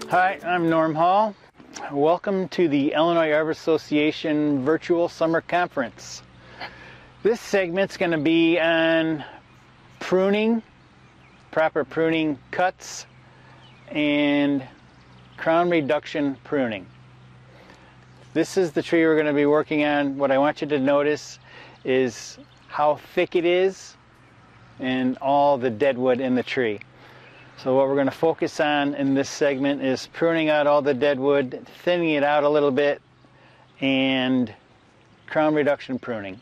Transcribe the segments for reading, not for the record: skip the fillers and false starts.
Hi, I'm Norm Hall. Welcome to the Illinois Arbor Association Virtual Summer Conference. This segment's going to be on pruning, proper pruning cuts, and crown reduction pruning. This is the tree we're going to be working on. What I want you to notice is how thick it is and all the deadwood in the tree. So what we're going to focus on in this segment is pruning out all the deadwood, thinning it out a little bit, and crown reduction pruning.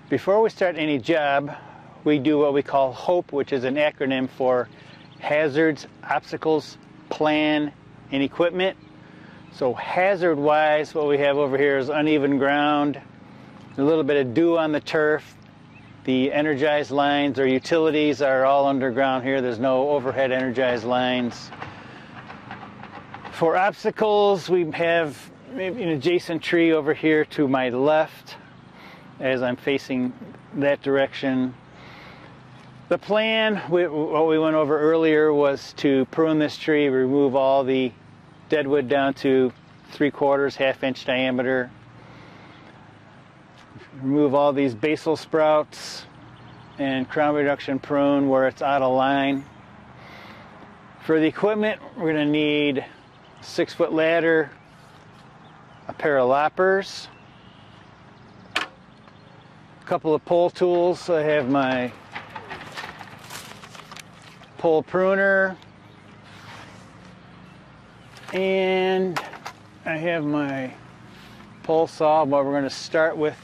Before we start any job, we do what we call HOPE, which is an acronym for Hazards, Obstacles, Plan, and Equipment. So hazard-wise, what we have over here is uneven ground, a little bit of dew on the turf. The energized lines or utilities are all underground here. There's no overhead energized lines. For obstacles, we have maybe an adjacent tree over here to my left as I'm facing that direction. The plan, what we went over earlier, was to prune this tree, remove all the deadwood down to 3/4, half-inch diameter. Remove all these basal sprouts and crown reduction prune where it's out of line. For the equipment, we're going to need a 6-foot ladder, a pair of loppers, a couple of pole tools. I have my pole pruner, and I have my pole saw. What we're going to start with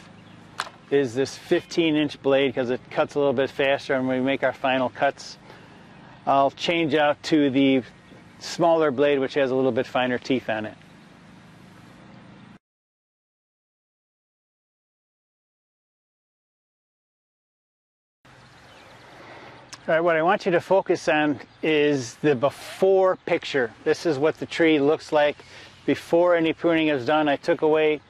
is this 15-inch blade because it cuts a little bit faster, and when we make our final cuts, I'll change out to the smaller blade, which has a little bit finer teeth on it. All right, what I want you to focus on is the before picture. This is what the tree looks like before any pruning is done. I took away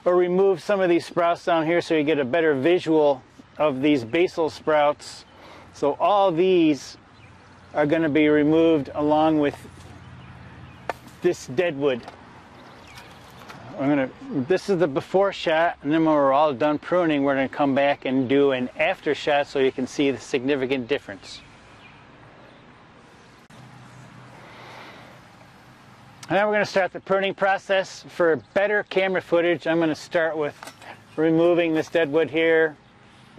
or removed some of these sprouts down here so you get a better visual of these basal sprouts. So all these are going to be removed along with this deadwood. This is the before shot, and then when we're all done pruning, we're going to come back and do an after shot so you can see the significant difference. Now we're going to start the pruning process. For better camera footage, I'm going to start with removing this deadwood here,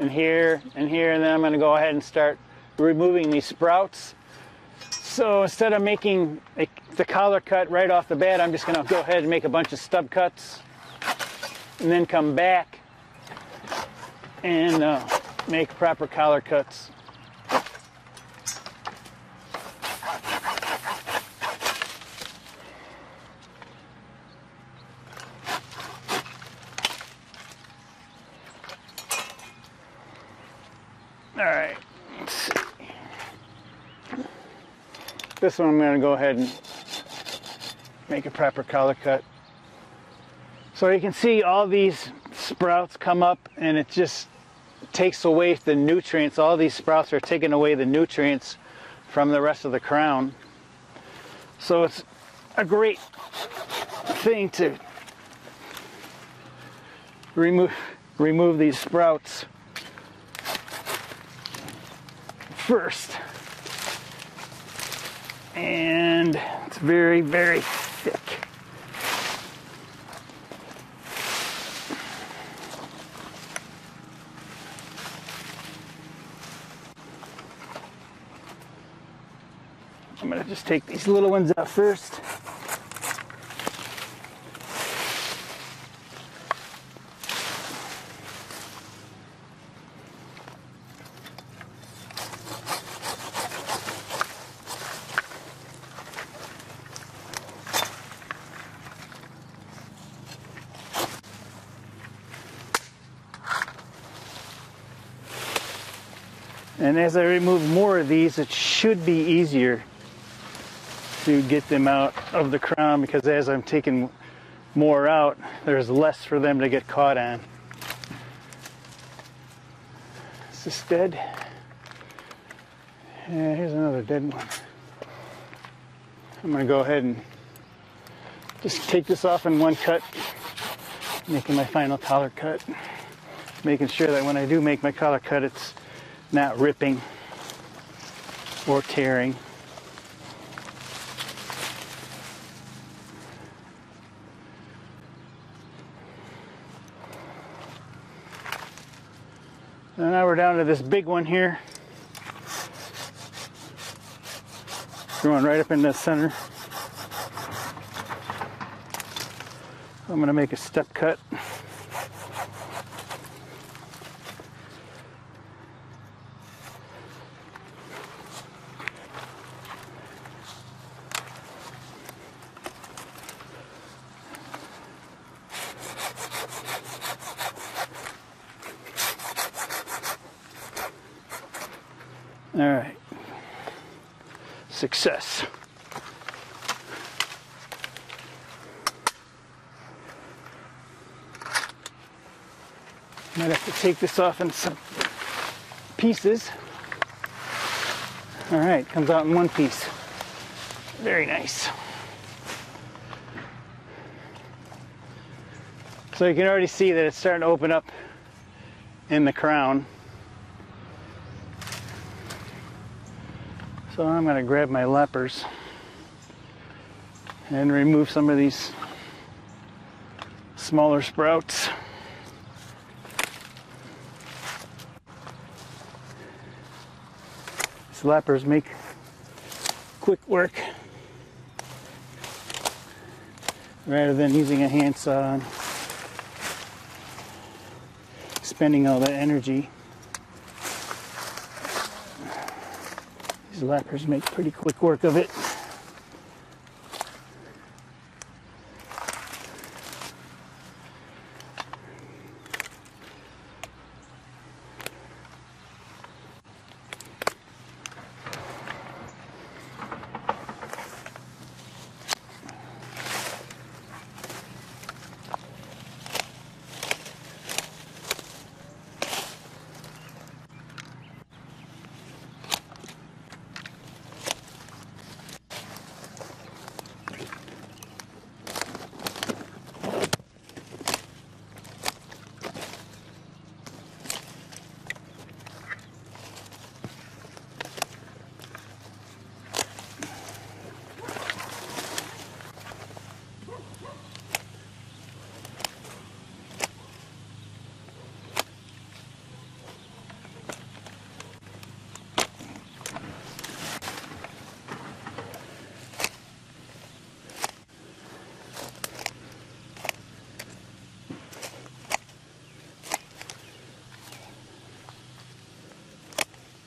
and here, and here, and then I'm going to go ahead and start removing these sprouts. So instead of making the collar cut right off the bat, I'm just going to go ahead and make a bunch of stub cuts and then come back and make proper collar cuts. All right, let's see. This one I'm going to go ahead and make a proper collar cut. So you can see all these sprouts come up, and it just takes away the nutrients. All these sprouts are taking away the nutrients from the rest of the crown. So it's a great thing to remove these sprouts first. And it's very, very thick. I'm going to just take these little ones out first. And as I remove more of these, it should be easier to get them out of the crown, because as I'm taking more out, there's less for them to get caught on. Is this dead? Yeah, here's another dead one. I'm going to go ahead and just take this off in one cut, making my final collar cut. Making sure that when I do make my collar cut, it's not ripping or tearing. And now we're down to this big one here. Going right up in the center. I'm going to make a step cut. All right. Success. Might have to take this off in some pieces. All right, comes out in one piece. Very nice. So you can already see that it's starting to open up in the crown. So I'm going to grab my leppers and remove some of these smaller sprouts. These leppers make quick work rather than using a handsaw and spending all that energy. These leppers make pretty quick work of it.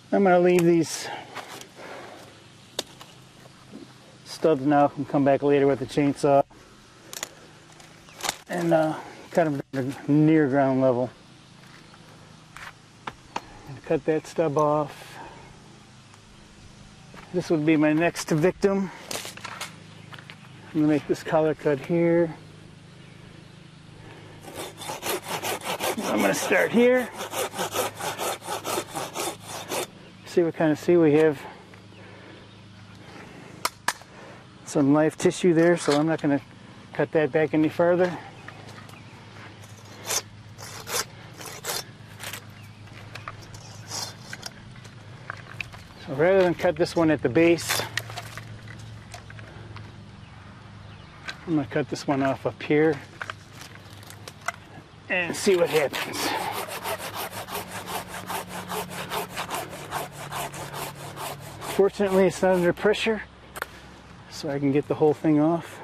I'm going to leave these stubs now and come back later with the chainsaw and cut them to near ground level. And cut that stub off. This would be my next victim. I'm going to make this collar cut here. I'm going to start here. See what kind of see we have some live tissue there, so I'm not going to cut that back any further. So rather than cut this one at the base, I'm going to cut this one off up here and see what happens. Fortunately, it's not under pressure, so I can get the whole thing off.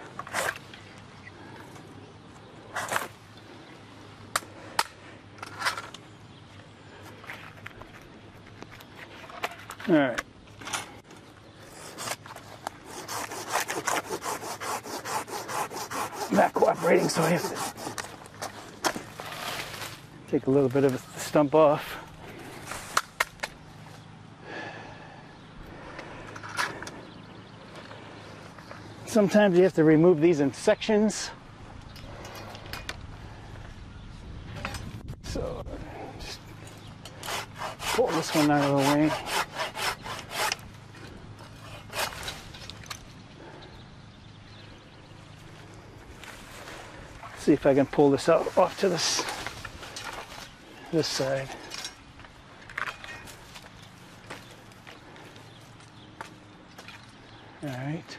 All right. Not cooperating, so I have to take a little bit of the stump off. Sometimes you have to remove these in sections. So just pull this one out of the way. See if I can pull this out off to this side. All right.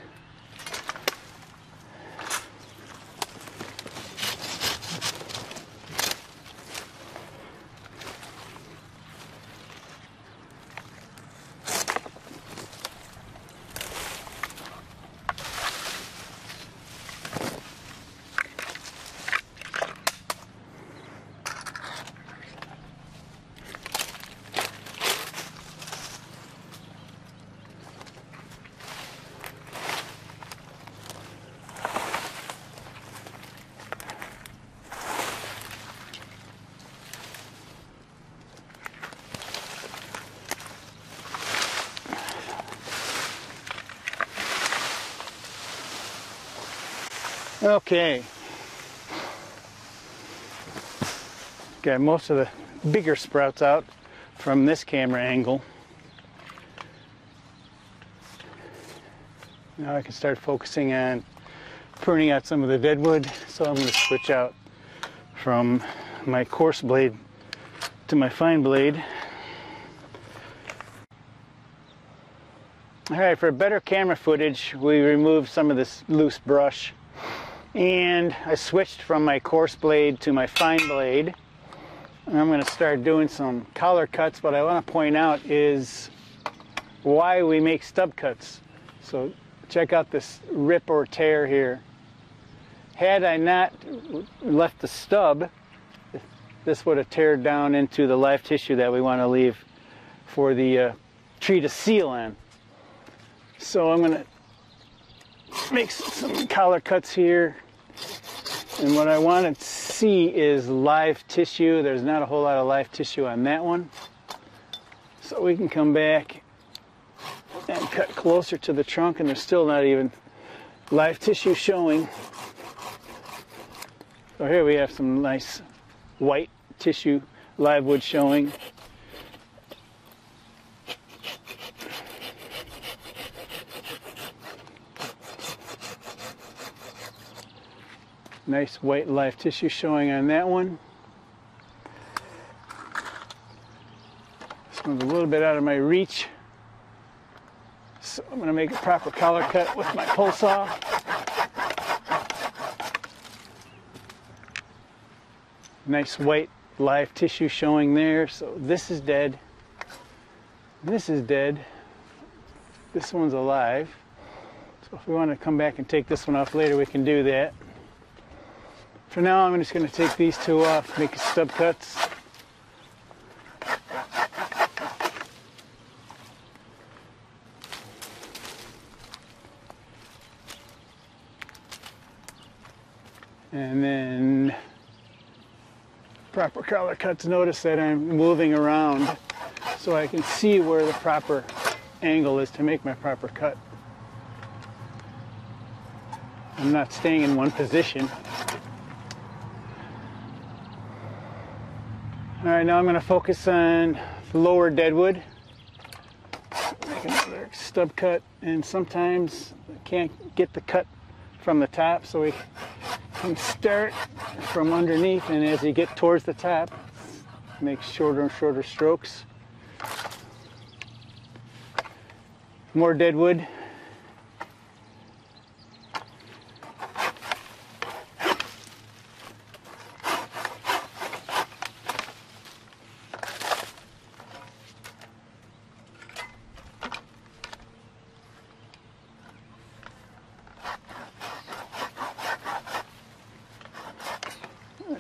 Okay, got most of the bigger sprouts out from this camera angle. Now I can start focusing on pruning out some of the deadwood. So I'm going to switch out from my coarse blade to my fine blade. All right, for better camera footage, we removed some of this loose brush. And I switched from my coarse blade to my fine blade. And I'm going to start doing some collar cuts. What I want to point out is why we make stub cuts. So check out this rip or tear here. Had I not left the stub, this would have teared down into the live tissue that we want to leave for the tree to seal on. So I'm going to make some collar cuts here. And what I want to see is live tissue. There's not a whole lot of live tissue on that one. So we can come back and cut closer to the trunk, and there's still not even live tissue showing. So here we have some nice white tissue, live wood showing. Nice white live tissue showing on that one. This one's a little bit out of my reach. So I'm going to make a proper collar cut with my pull saw. Nice white live tissue showing there. So this is dead. This is dead. This one's alive. So if we want to come back and take this one off later, we can do that. For now, I'm just going to take these two off, make stub cuts. And then proper collar cuts. Notice that I'm moving around so I can see where the proper angle is to make my proper cut. I'm not staying in one position. All right, now I'm going to focus on the lower deadwood. Make another stub cut, and sometimes I can't get the cut from the top, so we can start from underneath, and as you get towards the top, make shorter and shorter strokes. More deadwood.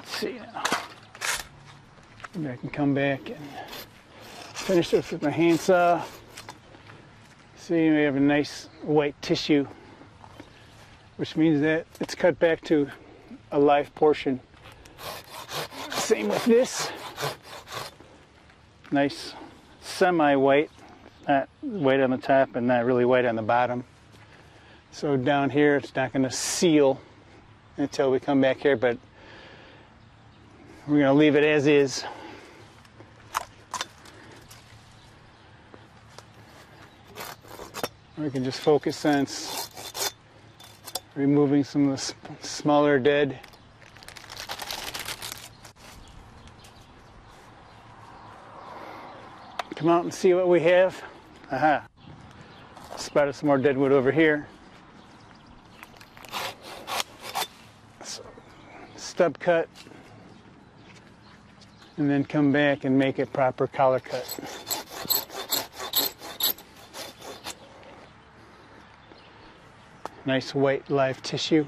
See now. Maybe I can come back and finish this with my handsaw. See, we have a nice white tissue, which means that it's cut back to a live portion. Same with this. Nice semi-white, not white on the top and not really white on the bottom. So down here it's not going to seal until we come back here, but we're going to leave it as is. We can just focus on removing some of the smaller dead. Come out and see what we have. Aha! Spotted some more deadwood over here. So, stub cut, and then come back and make a proper collar cut. Nice white live tissue.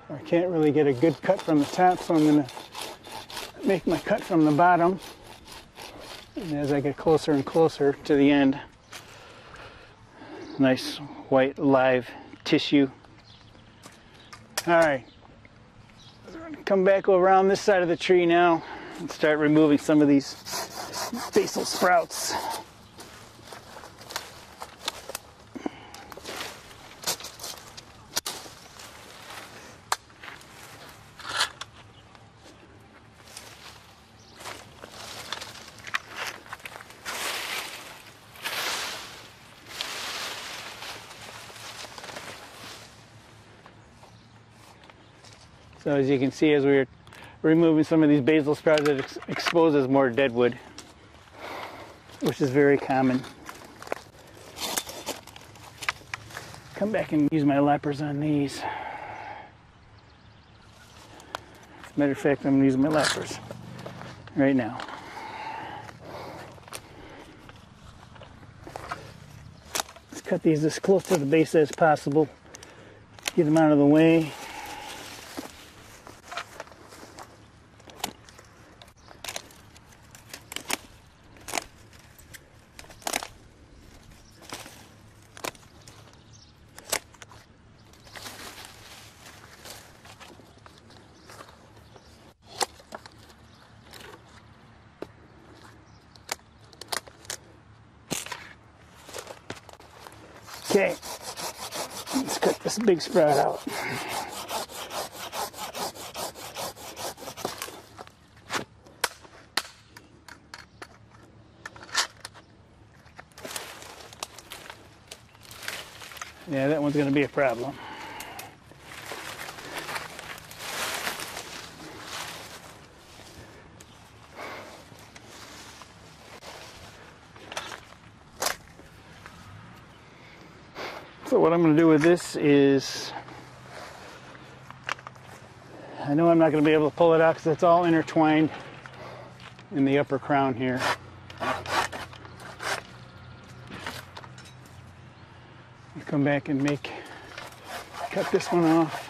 I can't really get a good cut from the top, so I'm going to make my cut from the bottom. And as I get closer and closer to the end, nice white live tissue. All right, so I'm going to come back around this side of the tree now and start removing some of these basal sprouts. So as you can see, as we're removing some of these basal sprouts, it exposes more deadwood, which is very common. Come back and use my lappers on these. As a matter of fact, I'm going to use my lappers right now. Let's cut these as close to the base as possible. Get them out of the way. Okay, let's cut this big sprout out. Yeah, that one's going to be a problem. So what I'm going to do with this is, I know I'm not going to be able to pull it out because it's all intertwined in the upper crown here. I'll come back and cut this one off.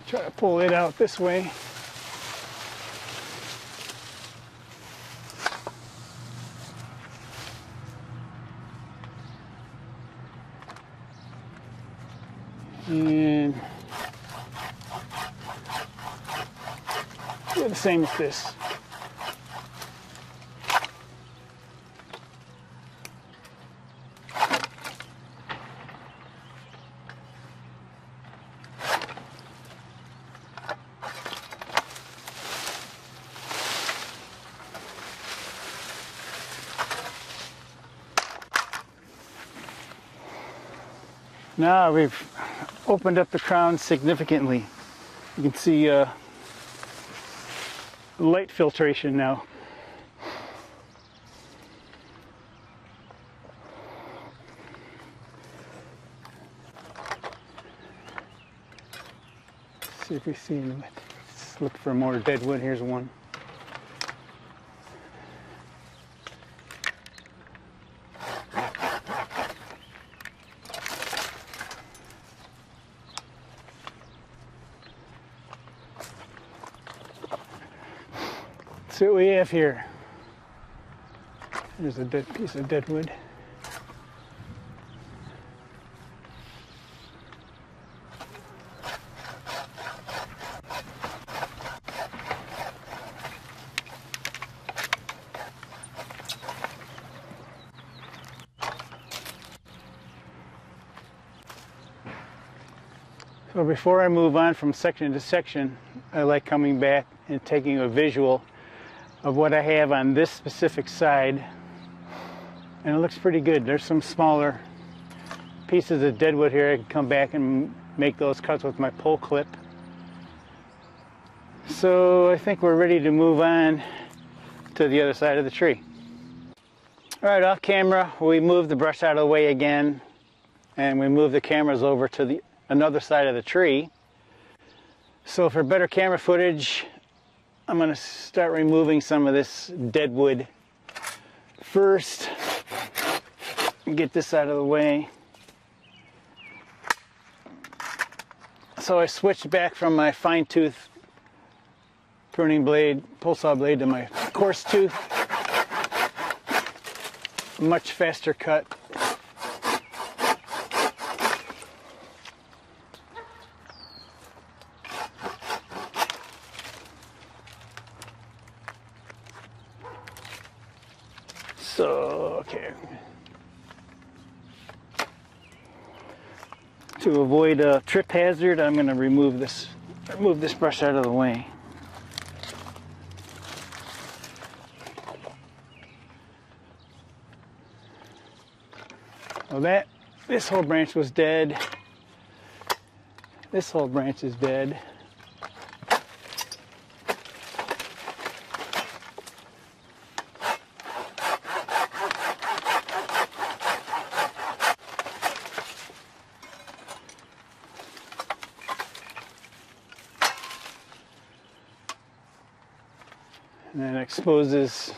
Try to pull it out this way. And do the same with this. Now we've opened up the crown significantly. You can see light filtration now. Let's see if we see any. Let's look for more deadwood. Here's one. See what we have here. There's a dead piece of deadwood. So before I move on from section to section, I like coming back and taking a visual of what I have on this specific side, and it looks pretty good. There's some smaller pieces of deadwood here. I can come back and make those cuts with my pull clip. So I think we're ready to move on to the other side of the tree. All right, off camera, we moved the brush out of the way again, and we moved the cameras over to another side of the tree. So for better camera footage, I'm going to start removing some of this deadwood first. Get this out of the way. So I switched back from my fine tooth pruning blade, pull saw blade, to my coarse tooth. Much faster cut. So, okay. To avoid a trip hazard, I'm going to remove this brush out of the way. Well, this whole branch was dead. This whole branch is dead. And that exposes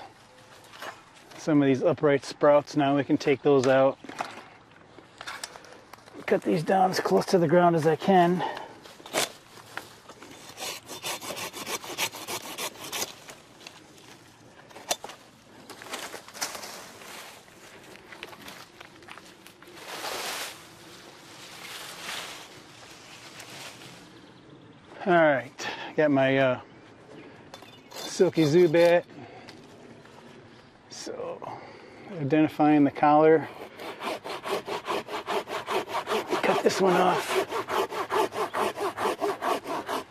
some of these upright sprouts. Now we can take those out. Cut these down as close to the ground as I can. All right, got my silky Zubat. So, identifying the collar. Cut this one off.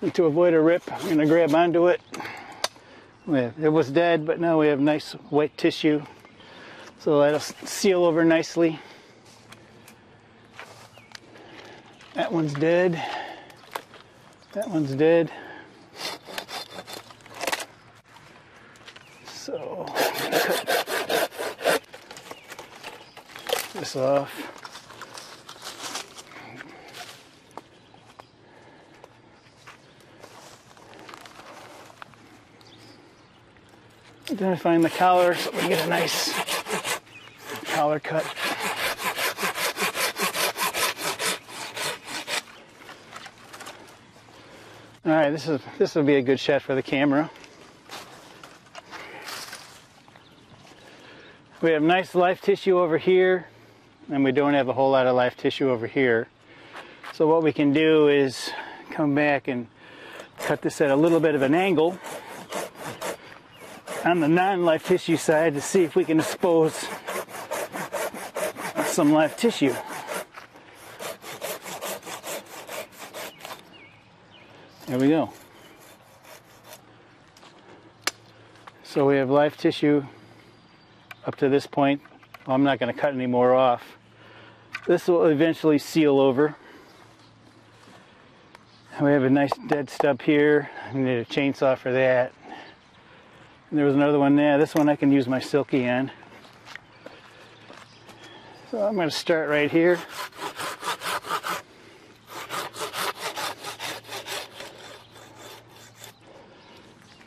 And to avoid a rip, I'm going to grab onto it. It was dead, but now we have nice white tissue. So that'll seal over nicely. That one's dead. That one's dead. So, cut this off. Identifying the collar so we can get a nice collar cut. All right, this will be a good shot for the camera. We have nice live tissue over here, and we don't have a whole lot of live tissue over here. So what we can do is come back and cut this at a little bit of an angle on the non-live tissue side to see if we can expose some live tissue. There we go. So we have live tissue up to this point. Well, I'm not going to cut any more off. This will eventually seal over. We have a nice dead stub here. I need a chainsaw for that. And there was another one there. This one I can use my silky on. So I'm going to start right here.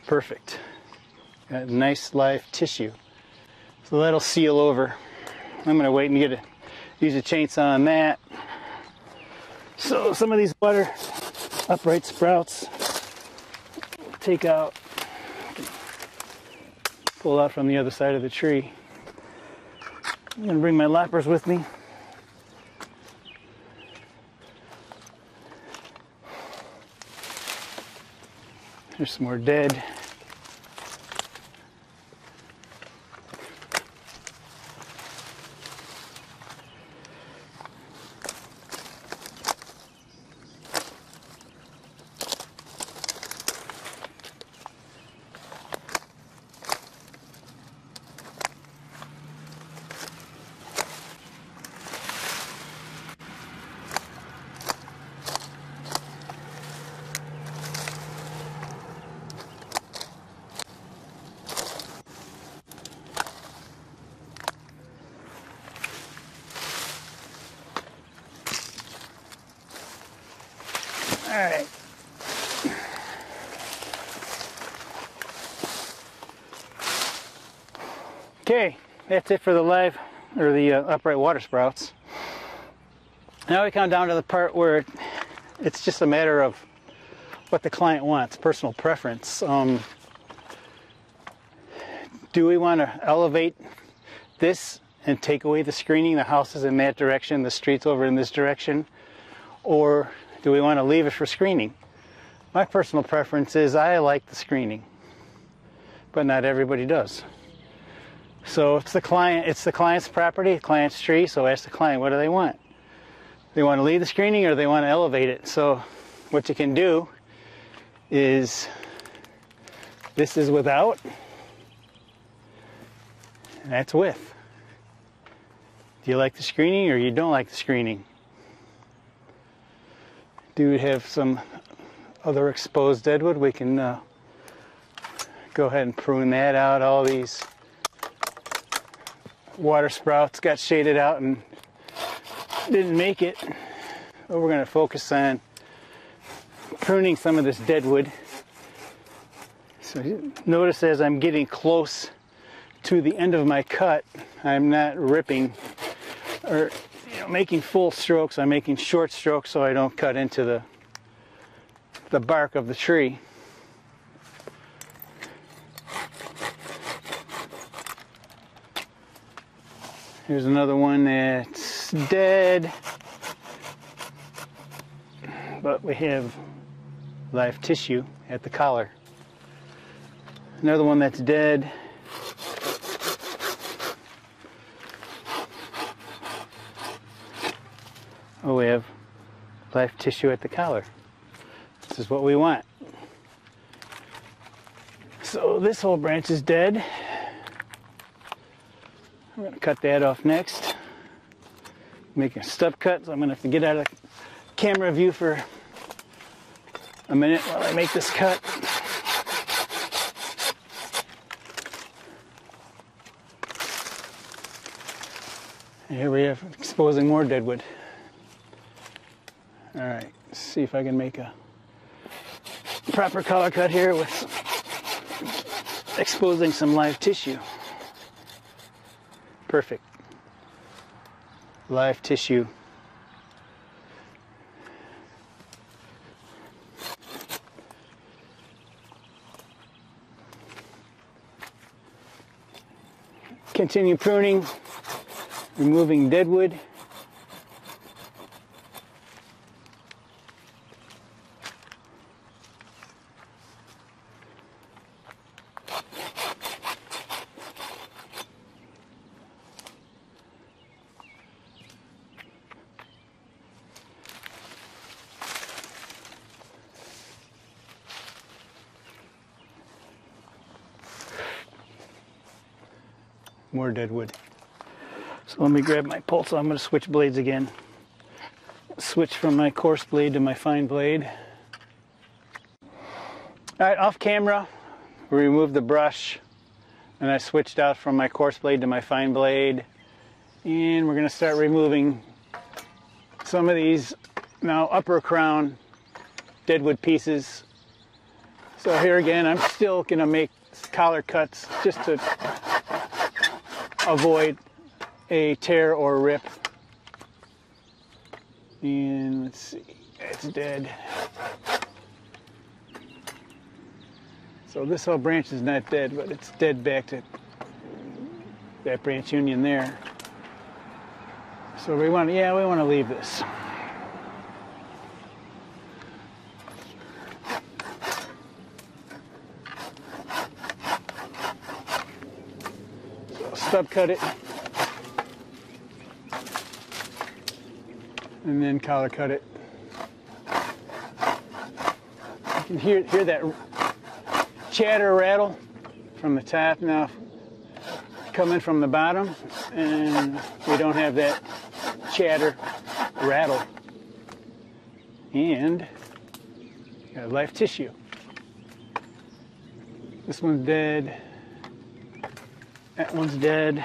Perfect. Got nice live tissue. So that'll seal over. I'm going to wait and use a chainsaw on that. So some of these water upright sprouts, take out, pull out from the other side of the tree. I'm going to bring my loppers with me. There's some more dead. right. Okay, that's it for the live, or the upright water sprouts. Now we come down to the part where it's just a matter of what the client wants, personal preference. Do we want to elevate this and take away the screening? The house is in that direction, the street's over in this direction. Or do we want to leave it for screening? My personal preference is I like the screening, but not everybody does. So it's the client's property, the client's tree, so ask the client, what do they want? They want to leave the screening or they want to elevate it. So what you can do is, this is without, and that's with. Do you like the screening or you don't like the screening? Do we have some other exposed deadwood? We can go ahead and prune that out. All these water sprouts got shaded out and didn't make it. But we're going to focus on pruning some of this deadwood. So notice as I'm getting close to the end of my cut, I'm not ripping or making full strokes. I'm making short strokes so I don't cut into the bark of the tree. Here's another one that's dead, but we have live tissue at the collar. Another one that's dead. Oh, we have live tissue at the collar. This is what we want. So this whole branch is dead. I'm going to cut that off next. Make a stub cut, so I'm going to have to get out of the camera view for a minute while I make this cut. And here we have exposing more deadwood. All right, let's see if I can make a proper collar cut here with exposing some live tissue. Perfect. Live tissue. Continue pruning, removing deadwood. More deadwood. So let me grab my pulse. I'm going to switch blades again. Switch from my coarse blade to my fine blade. All right, off camera, we removed the brush and I switched out from my coarse blade to my fine blade. And we're going to start removing some of these now upper crown deadwood pieces. So here again, I'm still going to make collar cuts just to avoid a tear or rip. And let's see, it's dead. So this whole branch is not dead, but it's dead back to that branch union there. So we want to leave this. Stub cut it and then collar cut it. You can hear that chatter rattle from the top now coming from the bottom, and we don't have that chatter rattle. And got live tissue. This one's dead. That one's dead.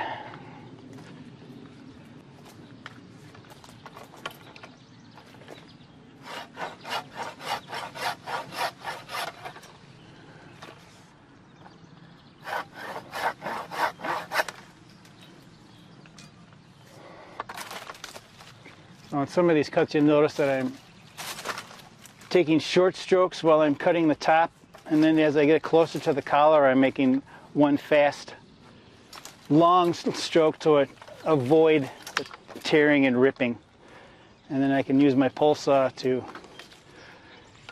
On some of these cuts, you'll notice that I'm taking short strokes while I'm cutting the top, and then as I get closer to the collar, I'm making one fast, long stroke to avoid tearing and ripping. And then I can use my pole saw to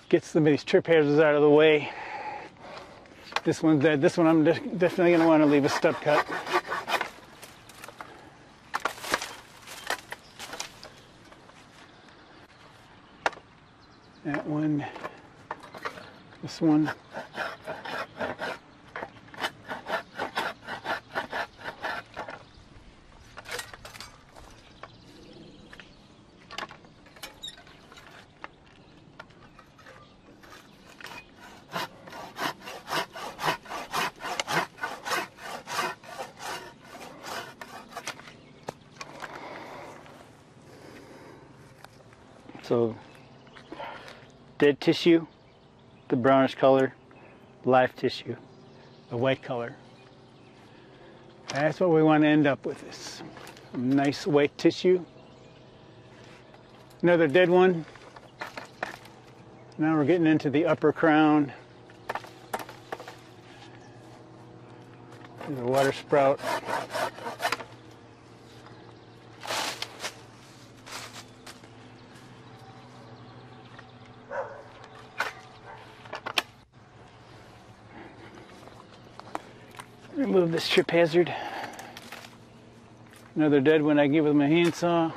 get some of these trip hazards out of the way. This one's dead. This one I'm definitely going to want to leave a stub cut. That one, this one. So dead tissue, the brownish color, live tissue, the white color. That's what we want to end up with, this nice white tissue. Another dead one. Now we're getting into the upper crown. There's a water sprout. Remove this trip hazard. Another dead one I get with my handsaw.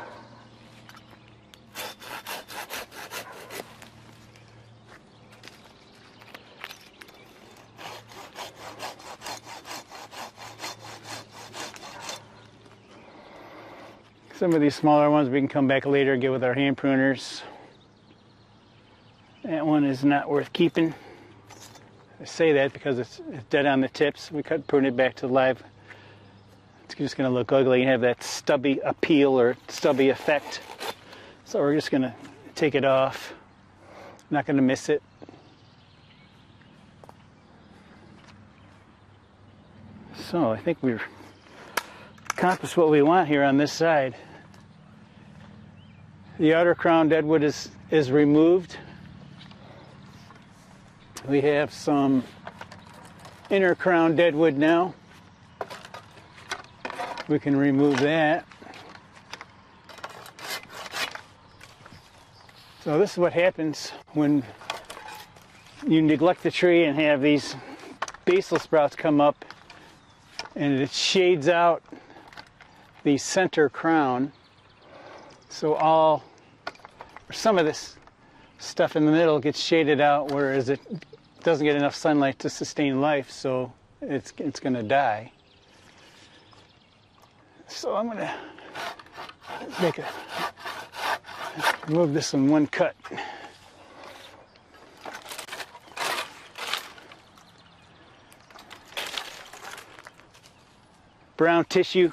Some of these smaller ones we can come back later and get with our hand pruners. That one is not worth keeping. I say that because it's dead on the tips. We prune it back to live. It's just going to look ugly and have that stubby appeal or stubby effect. So we're just going to take it off. Not going to miss it. So I think we've accomplished what we want here on this side. The outer crown deadwood is removed. We have some inner crown deadwood now. We can remove that. So this is what happens when you neglect the tree and have these basal sprouts come up, and it shades out the center crown. So some of this stuff in the middle gets shaded out, whereas it doesn't get enough sunlight to sustain life, so it's going to die. So I'm going to remove this in one cut. Brown tissue.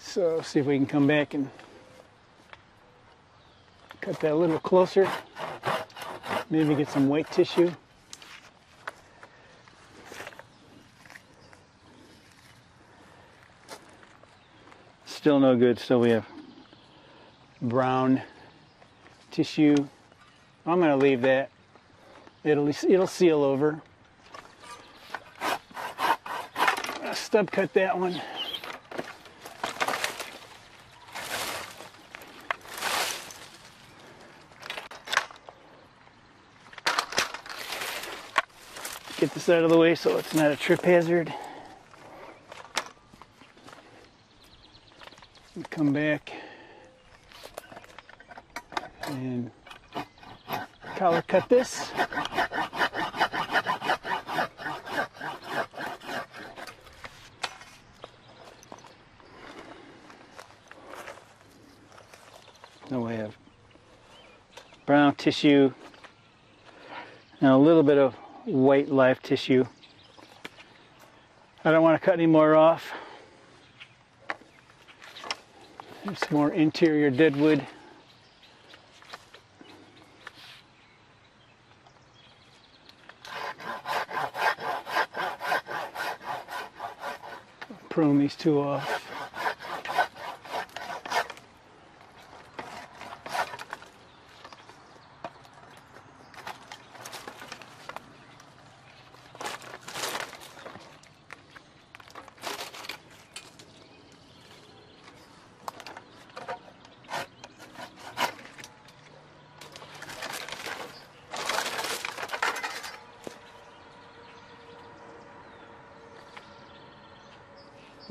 So see if we can come back and cut that a little closer. Maybe get some white tissue. Still no good. Still we have brown tissue. I'm going to leave that. It'll seal over. I'll stub cut that one. Get this out of the way so it's not a trip hazard. Come back and collar cut this. Now we have brown tissue and a little bit of white live tissue. I don't want to cut any more off. There's some more interior deadwood. Prune these two off.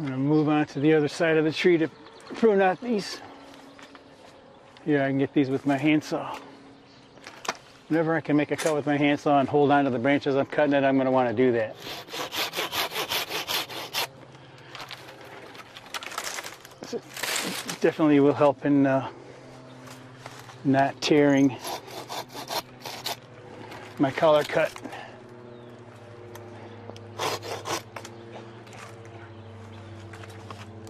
I'm going to move on to the other side of the tree to prune out these. Here, I can get these with my handsaw. Whenever I can make a cut with my handsaw and hold on to the branches I'm cutting it, I'm going to want to do that. This definitely will help in not tearing my collar cut.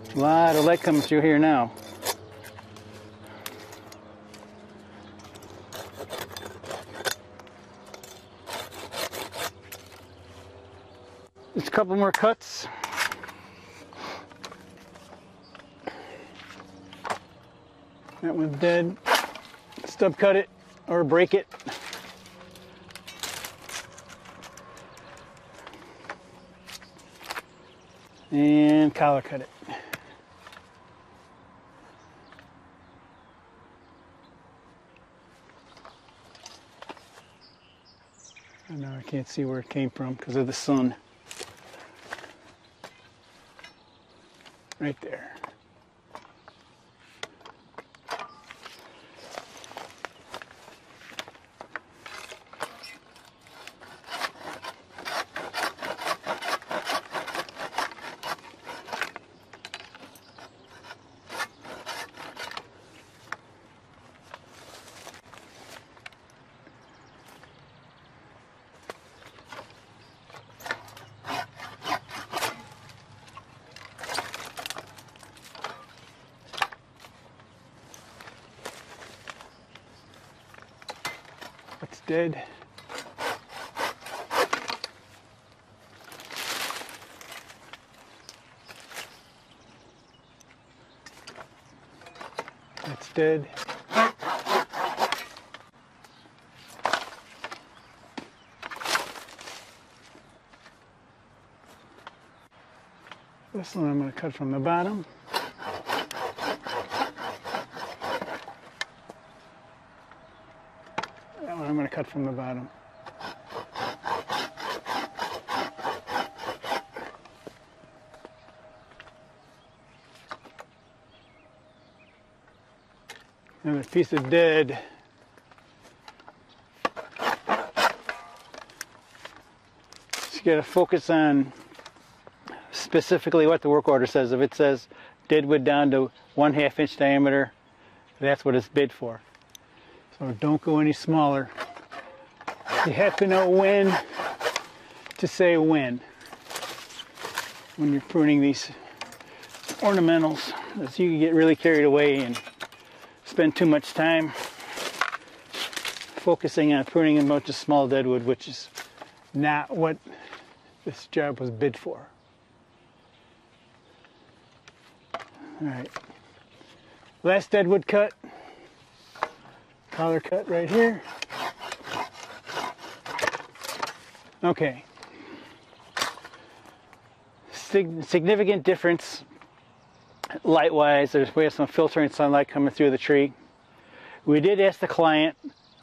A lot of light coming through here now. Just a couple more cuts. That one's dead. Stub cut it or break it. And collar cut it. And now I can't see where it came from because of the sun. Right there. It's dead. It's dead. This one I'm going to cut from the bottom. That one I'm going to cut from the bottom. Another piece of dead. Just got to focus on specifically what the work order says. If it says dead wood down to 1/2 inch diameter, that's what it's bid for. So don't go any smaller. You have to know when to say when you're pruning these ornamentals, as you can get really carried away and spend too much time focusing on pruning a bunch of small deadwood, which is not what this job was bid for. All right, last deadwood cut, collar cut right here. Okay, significant difference light-wise. We have some filtering sunlight coming through the tree. We did ask the client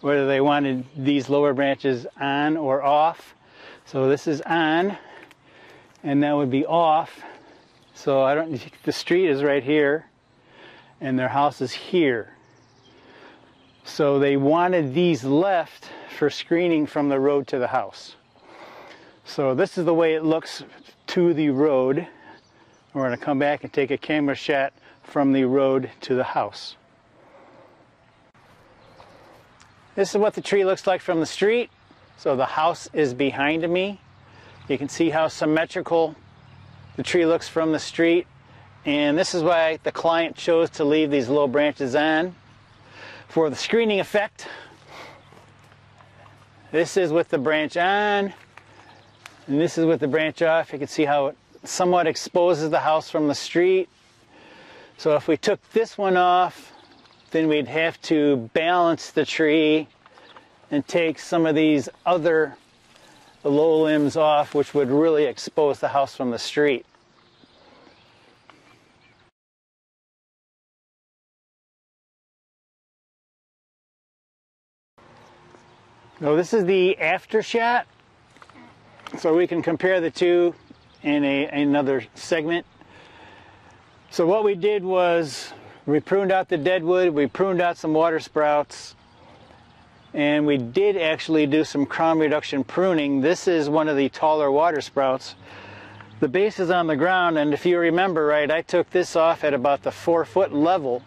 whether they wanted these lower branches on or off. So this is on, and that would be off. So the street is right here, and their house is here. So they wanted these left for screening from the road to the house. So this is the way it looks to the road. We're going to come back and take a camera shot from the road to the house. This is what the tree looks like from the street. So the house is behind me. You can see how symmetrical the tree looks from the street. And this is why the client chose to leave these low branches on for the screening effect. This is with the branch on, and this is with the branch off. You can see how it somewhat exposes the house from the street. So if we took this one off, then we'd have to balance the tree and take some of these other low limbs off, which would really expose the house from the street. So this is the after shot, so we can compare the two in another segment. So what we did was we pruned out the deadwood, we pruned out some water sprouts, and we did actually do some crown reduction pruning. This is one of the taller water sprouts. The base is on the ground, and if you remember right, I took this off at about the 4-foot level.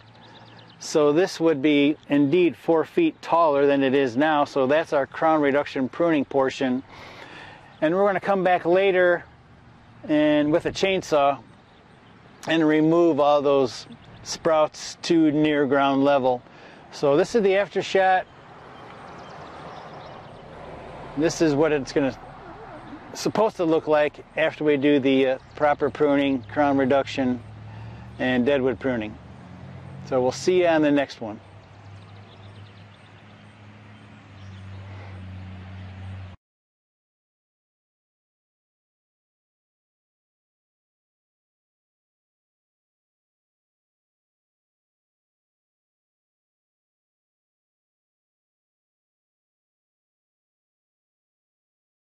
So this would be indeed 4 feet taller than it is now. So that's our crown reduction pruning portion. And we're going to come back later and with a chainsaw and remove all those sprouts to near ground level. So this is the after shot. This is what it's supposed to look like after we do the proper pruning, crown reduction, and deadwood pruning. So we'll see you on the next one.